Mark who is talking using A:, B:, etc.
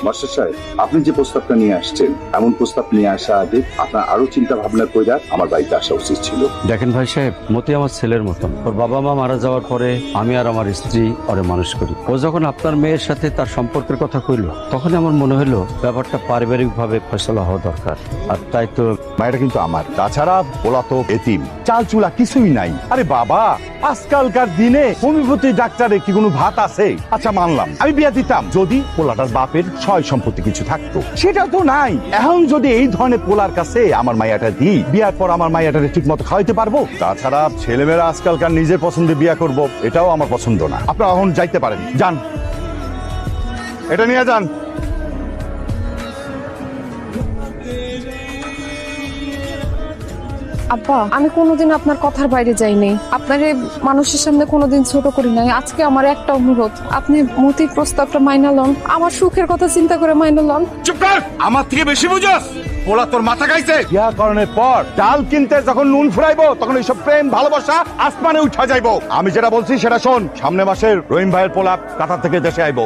A: Master সাহেব, আপনি যে প্রস্তাবটা নিয়ে আসছেন, এমন প্রস্তাব নিয়ে আসা আগে আপনার আরো চিন্তা ভাবনা করে আমার বাড়িতে আসা উচিত ছিল।
B: দেখেন ভাই সাহেব, মতি আমার ছেলের মতন। ওর বাবা মা মারা যাওয়ার পরে আমি আর আমার স্ত্রী ওরে মানুষ করি। ও যখন আপনার মেয়ের সাথে তার সম্পর্কের কথা কইল, তখন আমার মনে হলো ব্যাপারটা পারিবারিক ভাবে ফয়সলা হওয়া দরকার। আর তাই তো
C: মায়েরা কিন্তু আমার, তাছাড়া ওলা তো এতিম, চাল চুলা কিছুই নাই। আরে বাবা, আজকালকার দিনে হোমিওপ্যাথি ডাক্তারে কি কোনো ভাত আছে? আচ্ছা মানলাম, আমি বিয়া দিতাম যদি পোলাটার বাপের সয় সম্পত্তি কিছু থাকতো, সেটাও তো নাই। এখন যদি এই ধরনের পোলার কাছে আমার মাইয়াটা দিই, বিয়ার পর আমার মাইয়াটারে ঠিক মতো খাওয়াইতে পারবো? তাছাড়া ছেলেমেয়েরা আজকালকার নিজের পছন্দে বিয়া করব, এটাও আমার পছন্দ না। আপনারা এখন যাইতে পারেন, যান, এটা নিয়ে যান।
D: আব্বা, আমি কোনোদিন আপনার কথার বাইরে যাইনি, আপনার মানুষের সামনে কোনোদিন ছোট করি নাই। আজকে আমার একটা অনুরোধ, আপনি মতির প্রস্তাবটা মাইনা লন, আমার সুখের কথা চিন্তা করে মাইনা লন।
C: চুপ কর, আমার থেকে বেশি বুঝাস। পোলা তোর মাথা খাইছে। বিয়া করণের পর ডাল কিনতে যখন নুন ফুরাইবো, তখন এইসব প্রেম ভালোবাসা আসমানে উঠা যাইবো। আমি যেটা বলছি সেটা শোন, সামনে মাসের রহিম ভাইয়ের পোলা কাতার থেকে দেশে আইবো।